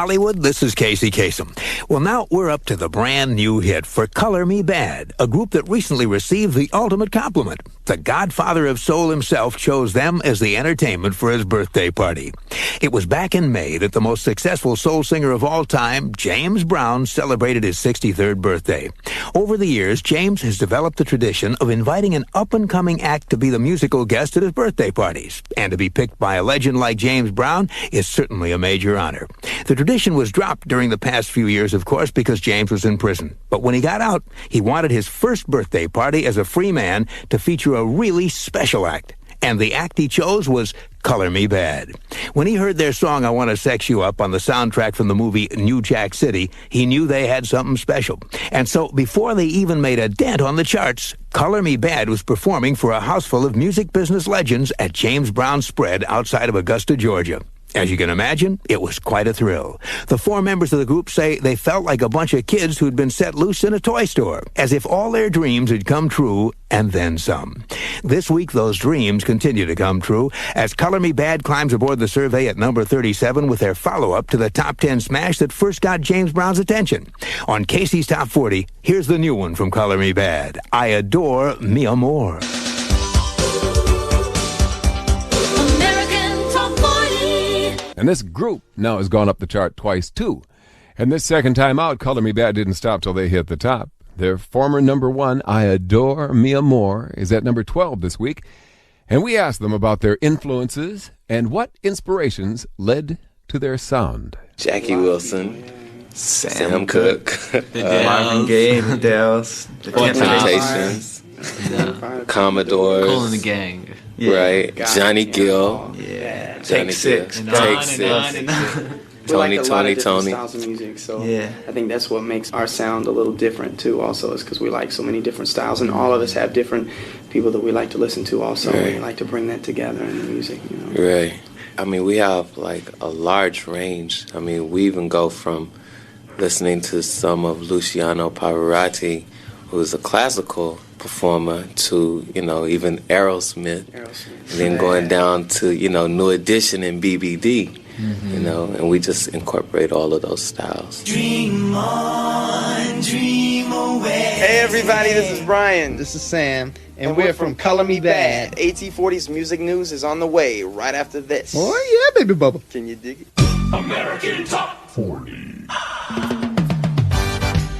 Hollywood, this is Kasem. Well, now we're up to the brand new hit for Color Me Bad, a group that recently received the ultimate compliment. The godfather of soul himself chose them as the entertainment for his birthday party. It was back in May that the most successful soul singer of all time, James Brown, celebrated his 63rd birthday. Over the years, James has developed the tradition of inviting an up-and-coming act to be the musical guest at his birthday parties. And to be picked by a legend like James Brown is certainly a major honor. The tradition was dropped during the past few years, of course, because James was in prison. But when he got out, he wanted his first birthday party as a free man to feature a really special act. And the act he chose was Color Me Bad. When he heard their song, I Want to Sex You Up, on the soundtrack from the movie New Jack City, he knew they had something special. And so, before they even made a dent on the charts, Color Me Bad was performing for a house full of music business legends at James Brown's Spread outside of Augusta, Georgia. As you can imagine, it was quite a thrill. The four members of the group say they felt like a bunch of kids who'd been set loose in a toy store, as if all their dreams had come true and then some. This week, those dreams continue to come true as Color Me Bad climbs aboard the survey at number 37 with their follow-up to the top 10 smash that first got James Brown's attention. On Casey's Top 40, here's the new one from Color Me Bad, I Adore Mi Amor. And this group now has gone up the chart twice, too. And this second time out, Color Me Bad didn't stop till they hit the top. Their former number one, I Adore Mi Amor, is at number 12 this week. And we asked them about their influences and what inspirations led to their sound. Jackie Wilson, Sam Cooke, Marvin Gaye, the Dells, the Temptations, Commodores, Cool in the Gang. Yeah. Right, Johnny Gill, yeah, Johnny Take Six, Gill. Take Six, Tony, Tony. Styles of music, so I think that's what makes our sound a little different too. Also, is because we like so many different styles, and all of us have different people that we like to listen to. Also, we like to bring that together in the music. You know? Right. I mean, we have like a large range. I mean, we even go from listening to some of Luciano Pavarotti, who's a classical performer, to, you know, even Aerosmith. And then going down to, you know, New Edition and BBD, you know, and we just incorporate all of those styles. Dream on, dream away. Hey everybody, this is Bryan. This is Sam. And we're from Color Me Bad. AT40's music news is on the way right after this. Oh yeah, baby bubba. Can you dig it? American Top 40.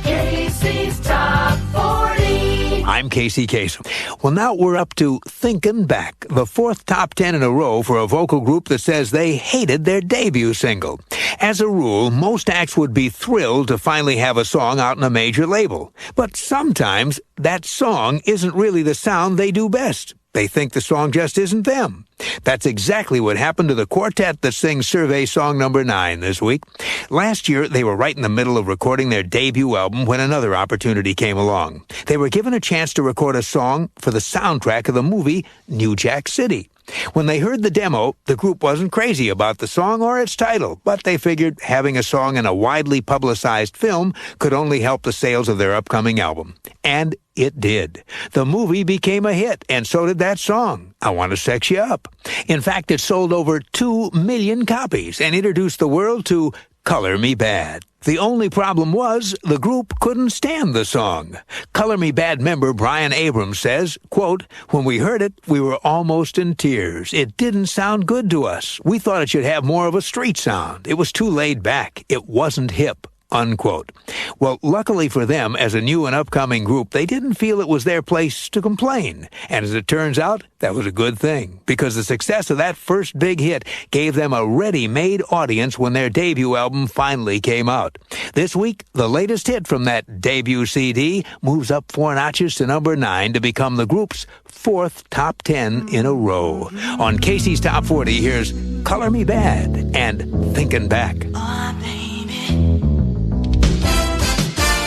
Casey's Top 40. I'm Casey Kasem. Well, now we're up to Thinkin' Back, the fourth top 10 in a row for a vocal group that says they hated their debut single. As a rule, most acts would be thrilled to finally have a song out on a major label. But sometimes that song isn't really the sound they do best. They think the song just isn't them. That's exactly what happened to the quartet that sings survey song number 9 this week. Last year, they were right in the middle of recording their debut album when another opportunity came along. They were given a chance to record a song for the soundtrack of the movie New Jack City. When they heard the demo, the group wasn't crazy about the song or its title, but they figured having a song in a widely publicized film could only help the sales of their upcoming album. And it did. The movie became a hit, and so did that song, I Want to Sex You Up. In fact, it sold over 2 million copies and introduced the world to Color Me Bad. The only problem was the group couldn't stand the song. Color Me Bad member Bryan Abrams says, quote, "When we heard it, we were almost in tears. It didn't sound good to us. We thought it should have more of a street sound. It was too laid back. It wasn't hip." Unquote. Well, luckily for them, as a new and upcoming group, they didn't feel it was their place to complain. And as it turns out, that was a good thing, because the success of that first big hit gave them a ready-made audience when their debut album finally came out. This week, the latest hit from that debut CD moves up 4 notches to number 9 to become the group's 4th top 10 in a row. On Casey's Top 40, here's Color Me Bad and Thinkin' Back. Oh, baby.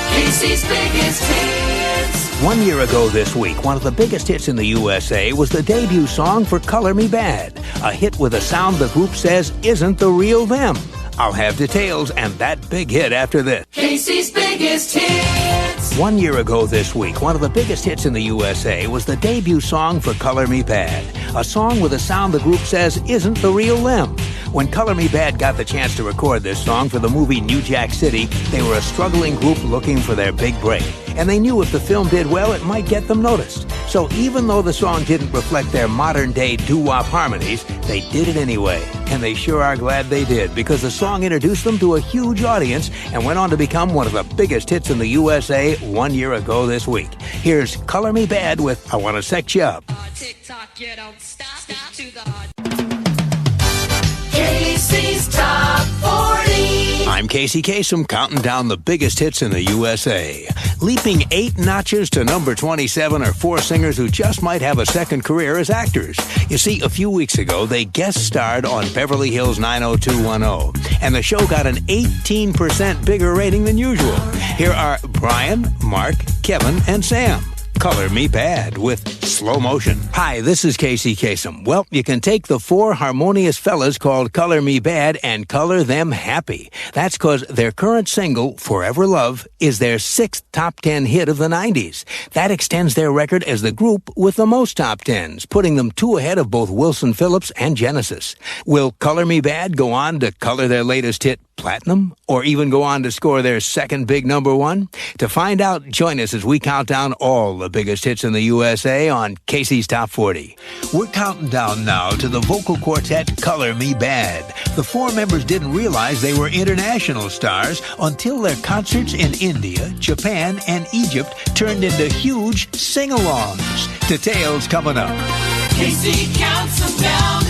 Casey's biggest hits. 1 year ago this week, one of the biggest hits in the USA was the debut song for Color Me Bad, a hit with a sound the group says isn't the real them. I'll have details and that big hit after this. Casey's biggest hits. 1 year ago this week, one of the biggest hits in the USA was the debut song for Color Me Bad, a song with a sound the group says isn't the real them. When Color Me Bad got the chance to record this song for the movie New Jack City, they were a struggling group looking for their big break. And they knew if the film did well, it might get them noticed. So even though the song didn't reflect their modern-day doo-wop harmonies, they did it anyway. And they sure are glad they did, because the song introduced them to a huge audience and went on to become one of the biggest hits in the USA 1 year ago this week. Here's Color Me Bad with I Wanna Sex You Up. TikTok, you don't stop to the Casey's Top 40. I'm Casey Kasem, counting down the biggest hits in the USA. Leaping 8 notches to number 27 are 4 singers who just might have a second career as actors. You see, a few weeks ago, they guest starred on Beverly Hills 90210, and the show got an 18% bigger rating than usual. Here are Brian, Mark, Kevin, and Sam. Color Me Bad with Slow Motion. Hi, this is Casey Kasem. Well, you can take the 4 harmonious fellas called Color Me Bad and color them happy. That's because their current single, Forever Love, is their 6th top 10 hit of the 90s. That extends their record as the group with the most top 10s, putting them 2 ahead of both Wilson Phillips and Genesis. Will Color Me Bad go on to color their latest hit platinum, or even go on to score their second big number 1? To find out, join us as we count down all the biggest hits in the USA on Casey's Top 40. We're counting down now to the vocal quartet Color Me Bad. The 4 members didn't realize they were international stars until their concerts in India, Japan, and Egypt turned into huge sing-alongs. Details coming up. Casey counts them down.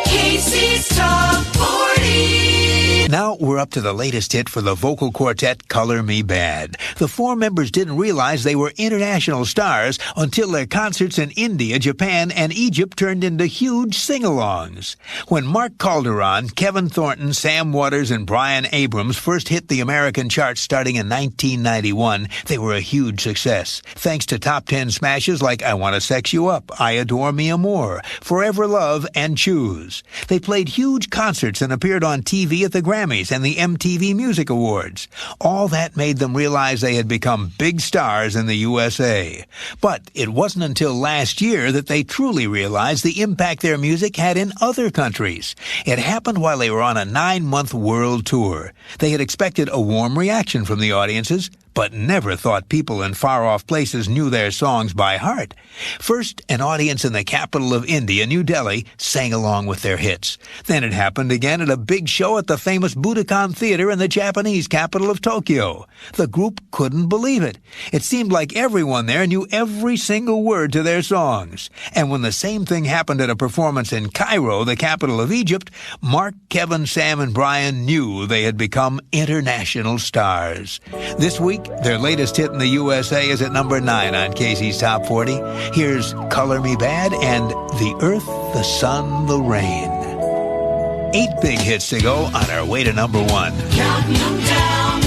Casey's Top 40. Now we're up to the latest hit for the vocal quartet Color Me Bad. The 4 members didn't realize they were international stars until their concerts in India, Japan, and Egypt turned into huge sing-alongs. When Mark Calderon, Kevin Thornton, Sam Waters, and Bryan Abrams first hit the American charts starting in 1991, they were a huge success, thanks to top 10 smashes like I Wanna Sex You Up, I Adore Me More, Forever Love, and Choose. They played huge concerts and appeared on TV at the Grammys and the MTV Music Awards. All that made them realize they had become big stars in the USA. But it wasn't until last year that they truly realized the impact their music had in other countries. It happened while they were on a 9-month world tour. They had expected a warm reaction from the audiences, but never thought people in far-off places knew their songs by heart. First, an audience in the capital of India, New Delhi, sang along with their hits. Then it happened again at a big show at the famous Budokan Theater in the Japanese capital of Tokyo. The group couldn't believe it. It seemed like everyone there knew every single word to their songs. And when the same thing happened at a performance in Cairo, the capital of Egypt, Mark, Kevin, Sam, and Brian knew they had become international stars. This week, their latest hit in the USA is at number 9 on Casey's Top 40. Here's Color Me Bad and The Earth, the Sun, the Rain. 8 big hits to go on our way to number 1. Counting them down.